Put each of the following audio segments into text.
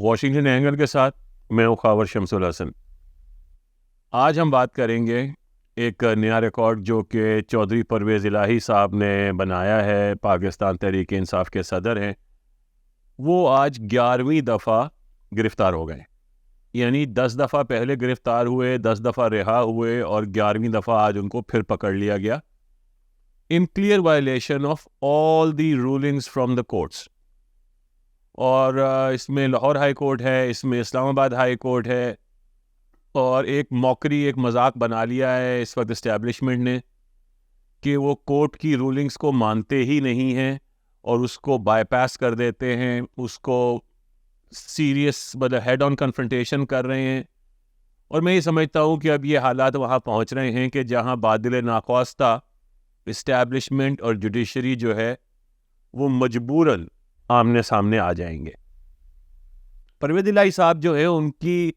Washington angle کے ساتھ میں ہوں خاور شمس الحسن۔ آج ہم بات کریں گے ایک نیا ریکارڈ جو کہ چودھری پرویز الہی صاحب نے بنایا ہے، پاکستان تحریک انصاف کے صدر ہیں۔ وہ آج 11ویں دفعہ گرفتار ہو گئے، یعنی 10 دفعہ پہلے گرفتار ہوئے، 10 دفعہ رہا ہوئے، اور 11ویں دفعہ آج ان کو پھر پکڑ لیا گیا in clear violation of all the rulings from the courts. اور اس میں لاہور ہائی کورٹ ہے، اس میں اسلام آباد ہائی کورٹ ہے، اور ایک موکری، ایک مذاق بنا لیا ہے اس وقت اسٹیبلشمنٹ نے کہ وہ کورٹ کی رولنگز کو مانتے ہی نہیں ہیں اور اس کو بائی پاس کر دیتے ہیں، اس کو سیریس مطلب ہیڈ آن کنفرنٹیشن کر رہے ہیں۔ اور میں یہ سمجھتا ہوں کہ اب یہ حالات وہاں پہنچ رہے ہیں کہ جہاں بادل ناخواستہ اسٹیبلشمنٹ اور جوڈیشری جو ہے وہ مجبوراً آمنے سامنے آ جائیں گے۔ پرویز الہی صاحب جو ہے، ان کی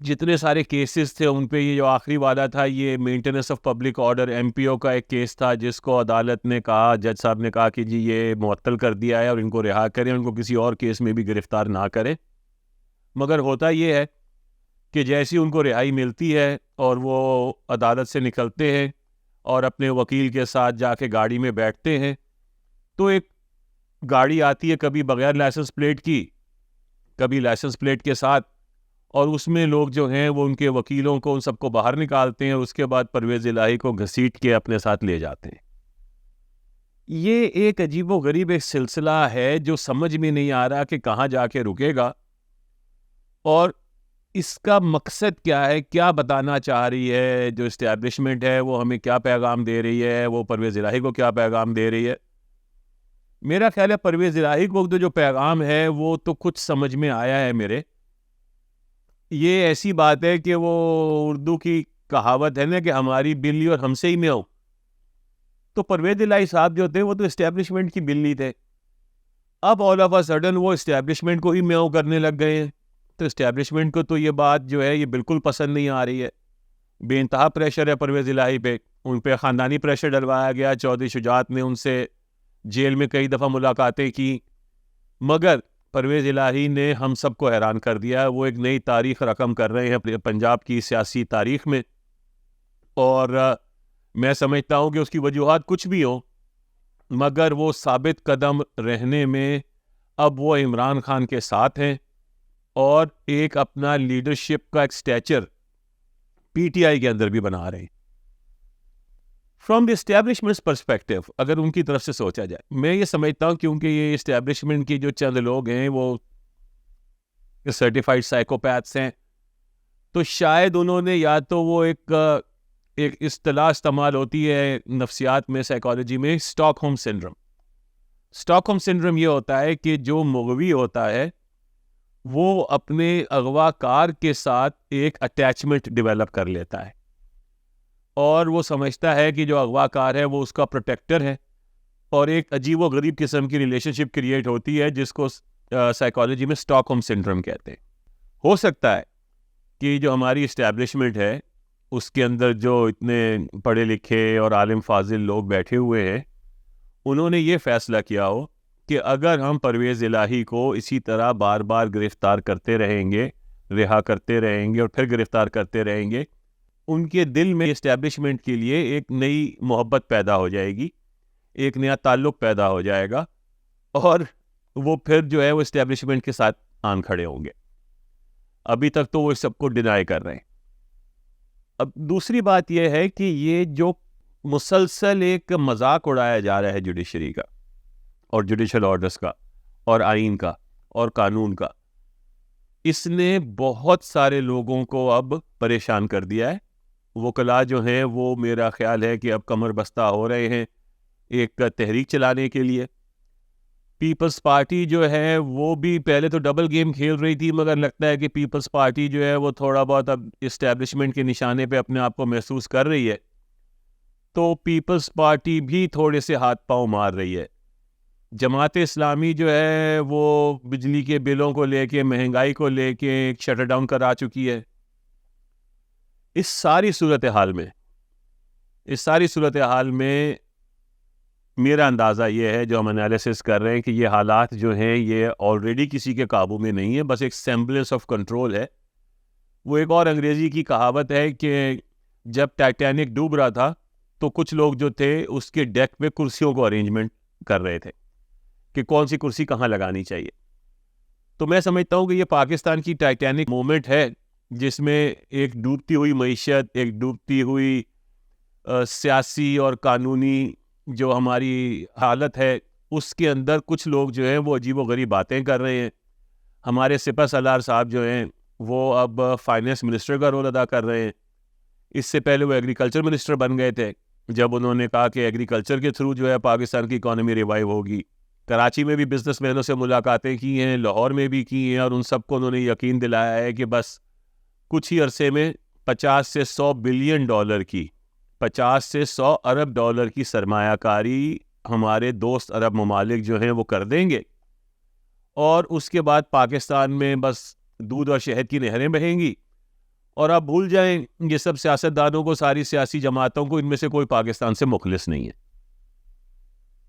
جتنے سارے کیسز تھے ان پہ یہ جو آخری والا تھا، یہ maintenance of public order MPO کا ایک کیس تھا، جس کو عدالت نے کہا، جج صاحب نے کہا کہ جی یہ معطل کر دیا ہے اور ان کو رہا کریں، ان کو کسی اور کیس میں بھی گرفتار نہ کریں۔ مگر ہوتا یہ ہے کہ جیسی ان کو رہائی ملتی ہے اور وہ عدالت سے نکلتے ہیں اور اپنے وکیل کے ساتھ جا کے گاڑی میں بیٹھتے ہیں، تو ایک گاڑی آتی ہے کبھی بغیر لائسنس پلیٹ کی، کبھی لائسنس پلیٹ کے ساتھ، اور اس میں لوگ جو ہیں وہ ان کے وکیلوں کو، ان سب کو باہر نکالتے ہیں، اور اس کے بعد پرویز الہی کو گھسیٹ کے اپنے ساتھ لے جاتے ہیں۔ یہ ایک عجیب و غریب ایک سلسلہ ہے جو سمجھ میں نہیں آ رہا کہ کہاں جا کے رکے گا، اور اس کا مقصد کیا ہے، کیا بتانا چاہ رہی ہے جو اسٹیبلشمنٹ ہے، وہ ہمیں کیا پیغام دے رہی ہے، وہ پرویز الہی کو کیا پیغام دے رہی ہے۔ میرا خیال ہے پرویز الہی کو جو پیغام ہے وہ تو کچھ سمجھ میں آیا ہے میرے۔ یہ ایسی بات ہے کہ وہ اردو کی کہاوت ہے نا کہ ہماری بلی اور ہم سے ہی میاؤں، تو پرویز الہی صاحب جو تھے وہ تو اسٹیبلشمنٹ کی بلی تھے، اب آل آف اے سڈن وہ اسٹیبلشمنٹ کو ہی میاؤں کرنے لگ گئے ہیں۔ تو اسٹیبلشمنٹ کو تو یہ بات جو ہے یہ بالکل پسند نہیں آ رہی ہے، بے انتہا پریشر ہے پرویز الہی پہ، ان پہ خاندانی پریشر ڈلوایا گیا۔ چودھری شجاعت نے ان سے جیل میں کئی دفعہ ملاقاتیں کی، مگر پرویز الہی نے ہم سب کو حیران کر دیا۔ وہ ایک نئی تاریخ رقم کر رہے ہیں پنجاب کی سیاسی تاریخ میں، اور میں سمجھتا ہوں کہ اس کی وجوہات کچھ بھی ہوں، مگر وہ ثابت قدم رہنے میں اب وہ عمران خان کے ساتھ ہیں، اور ایک اپنا لیڈرشپ کا ایک سٹیچر PTI کے اندر بھی بنا رہے ہیں۔ فرام دی اسٹیبلشمنٹ پرسپیکٹو اگر ان کی طرف سے سوچا جائے، میں یہ سمجھتا ہوں کیونکہ یہ اسٹیبلشمنٹ کی جو چند لوگ ہیں وہ سرٹیفائڈ سائیکوپیتھس ہیں، تو شاید انہوں نے یا تو وہ ایک اصطلاح استعمال ہوتی ہے نفسیات میں، سائیکالوجی میں، stock home syndrome. Stock home syndrome یہ ہوتا ہے کہ جو مغوی ہوتا ہے وہ اپنے اغوا کار کے ساتھ ایک اٹیچمنٹ ڈیولپ کر لیتا ہے، اور وہ سمجھتا ہے کہ جو اغوا کار ہے وہ اس کا پروٹیکٹر ہے، اور ایک عجیب و غریب قسم کی ریلیشن شپ کریٹ ہوتی ہے جس کو سائیکالوجی میں اسٹاک ہوم سنڈروم کہتے ہیں۔ ہو سکتا ہے کہ جو ہماری اسٹیبلشمنٹ ہے اس کے اندر جو اتنے پڑھے لکھے اور عالم فاضل لوگ بیٹھے ہوئے ہیں، انہوں نے یہ فیصلہ کیا ہو کہ اگر ہم پرویز الہی کو اسی طرح بار بار گرفتار کرتے رہیں گے، رہا کرتے رہیں گے اور پھر گرفتار کرتے رہیں گے، ان کے دل میں اسٹیبلشمنٹ کے لیے ایک نئی محبت پیدا ہو جائے گی، ایک نیا تعلق پیدا ہو جائے گا، اور وہ پھر جو ہے وہ اسٹیبلشمنٹ کے ساتھ آن کھڑے ہوں گے۔ ابھی تک تو وہ اس سب کو ڈینائی کر رہے ہیں۔ اب دوسری بات یہ ہے کہ یہ جو مسلسل ایک مذاق اڑایا جا رہا ہے جوڈیشری کا اور جوڈیشل آرڈرز کا اور آئین کا اور قانون کا، اس نے بہت سارے لوگوں کو اب پریشان کر دیا ہے۔ وکلاء جو ہیں وہ میرا خیال ہے کہ اب کمر بستہ ہو رہے ہیں ایک تحریک چلانے کے لیے۔ پیپلز پارٹی جو ہے وہ بھی پہلے تو ڈبل گیم کھیل رہی تھی، مگر لگتا ہے کہ پیپلز پارٹی جو ہے وہ تھوڑا بہت اب اسٹیبلشمنٹ کے نشانے پہ اپنے آپ کو محسوس کر رہی ہے، تو پیپلز پارٹی بھی تھوڑے سے ہاتھ پاؤں مار رہی ہے۔ جماعت اسلامی جو ہے وہ بجلی کے بلوں کو لے کے، مہنگائی کو لے کے ایک شٹر ڈاؤن کرا چکی ہے۔ اس ساری صورتحال میں میرا اندازہ یہ ہے جو ہم انالیسس کر رہے ہیں کہ یہ حالات جو ہیں یہ آلریڈی کسی کے قابو میں نہیں ہے، بس ایک سیمبلنس آف کنٹرول ہے. وہ ایک اور انگریزی کی کہاوت ہے کہ جب ٹائٹینک ڈوب رہا تھا تو کچھ لوگ جو تھے اس کے ڈیک پہ کرسیوں کو ارینجمنٹ کر رہے تھے کہ کون سی کرسی کہاں لگانی چاہیے. تو میں سمجھتا ہوں کہ یہ پاکستان کی ٹائٹینک مومنٹ ہے جس میں ایک ڈوبتی ہوئی معیشت، ایک ڈوبتی ہوئی سیاسی اور قانونی جو ہماری حالت ہے، اس کے اندر کچھ لوگ جو ہیں وہ عجیب و غریب باتیں کر رہے ہیں. ہمارے سپہ سالار صاحب جو ہیں وہ اب فائنانس منسٹر کا رول ادا کر رہے ہیں. اس سے پہلے وہ ایگریکلچر منسٹر بن گئے تھے جب انہوں نے کہا کہ ایگریکلچر کے تھرو جو ہے پاکستان کی اکانومی ریوائیو ہوگی. کراچی میں بھی بزنس مینوں سے ملاقاتیں کی ہیں، لاہور میں بھی کی ہیں، اور ان سب کو انہوں نے یقین دلایا ہے کہ بس کچھ ہی عرصے میں 50 سے 100 بلین ڈالر کی 50 سے 100 ارب ڈالر کی سرمایہ کاری ہمارے دوست عرب ممالک جو ہیں وہ کر دیں گے، اور اس کے بعد پاکستان میں بس دودھ اور شہد کی نہریں بہیں گی. اور آپ بھول جائیں یہ سب سیاستدانوں کو، ساری سیاسی جماعتوں کو، ان میں سے کوئی پاکستان سے مخلص نہیں ہے.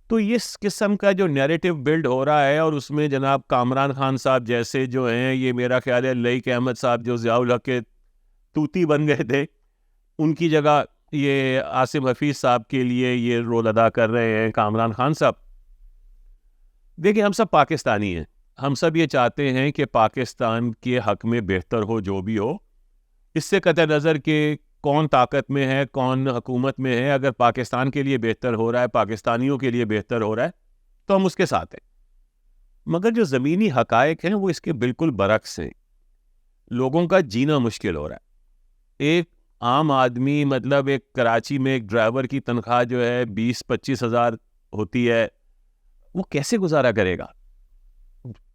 تو اس قسم کا جو نیریٹو بلڈ ہو رہا ہے، اور اس میں جناب کامران خان صاحب جیسے جو ہیں، یہ میرا خیال ہے لئیک احمد صاحب جو ضیاء الحق کے توتی بن گئے تھے، ان کی جگہ یہ عاصم حفیظ صاحب کے لیے یہ رول ادا کر رہے ہیں کامران خان صاحب. دیکھیں ہم سب پاکستانی ہیں، ہم سب یہ چاہتے ہیں کہ پاکستان کے حق میں بہتر ہو جو بھی ہو. اس سے قطع نظر کہ کون طاقت میں ہے، کون حکومت میں ہے، اگر پاکستان کے لیے بہتر ہو رہا ہے، پاکستانیوں کے لیے بہتر ہو رہا ہے تو ہم اس کے ساتھ ہیں. مگر جو زمینی حقائق ہیں وہ اس کے بالکل برعکس ہیں. لوگوں کا جینا مشکل ہو رہا ہے. ایک عام آدمی، مطلب ایک کراچی میں ایک ڈرائیور کی تنخواہ جو ہے 20-25 ہزار ہوتی ہے، وہ کیسے گزارا کرے گا؟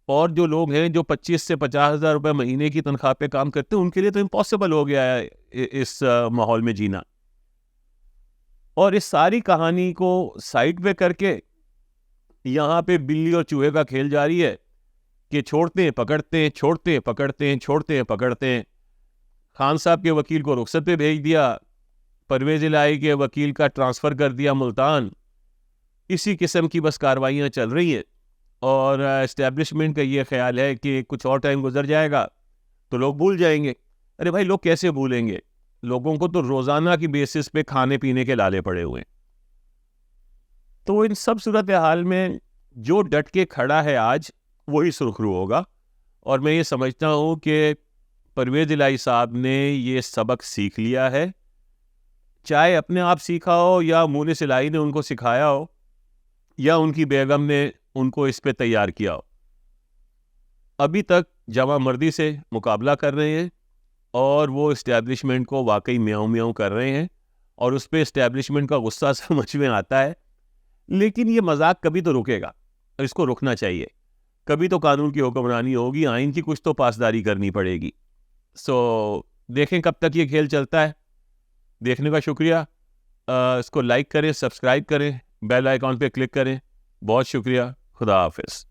اور جو لوگ ہیں جو 25 سے 50 ہزار روپے مہینے کی تنخواہ پہ کام کرتے ہیں، ان کے لیے تو امپاسبل ہو گیا ہے اس ماحول میں جینا. اور اس ساری کہانی کو سائڈ پہ کر کے یہاں پہ بلی اور چوہے کا کھیل جاری ہے کہ چھوڑتے ہیں پکڑتے ہیں، چھوڑتے ہیں پکڑتے ہیں، چھوڑتے ہیں پکڑتے ہیں. خان صاحب کے وکیل کو رخصت پہ بھیج دیا، پرویز الہی کے وکیل کا ٹرانسفر کر دیا ملتان. اسی قسم کی بس کاروائیاں چل رہی ہیں. اور اسٹیبلشمنٹ کا یہ خیال ہے کہ کچھ اور ٹائم گزر جائے گا تو لوگ بھول جائیں گے. ارے بھائی لوگ کیسے بھولیں گے؟ لوگوں کو تو روزانہ کی بیسس پہ کھانے پینے کے لالے پڑے ہوئے ہیں. تو ان سب صورتحال میں جو ڈٹ کے کھڑا ہے آج وہی سرخرو ہوگا. اور میں یہ سمجھتا ہوں کہ پرویز الہی صاحب نے یہ سبق سیکھ لیا ہے، چاہے اپنے آپ سیکھا ہو یا مونس الہی نے ان کو سکھایا ہو یا ان کی بیگم نے ان کو اس پہ تیار کیا ہو. ابھی تک جمع مردی سے مقابلہ کر رہے ہیں اور وہ اسٹیبلشمنٹ کو واقعی میاؤں میاؤں کر رہے ہیں، اور اس پہ اسٹیبلشمنٹ کا غصہ سمجھ میں آتا ہے. لیکن یہ مذاق کبھی تو رکے گا اور اس کو رکنا چاہیے. کبھی تو قانون کی حکمرانی ہوگی، آئین کی کچھ تو پاسداری کرنی پڑے گی. دیکھیں کب تک یہ کھیل چلتا ہے. دیکھنے کا شکریہ. اس کو لائک کریں، سبسکرائب کریں، بیل آئیکن پہ کلک کریں. بہت شکریہ. خدا حافظ.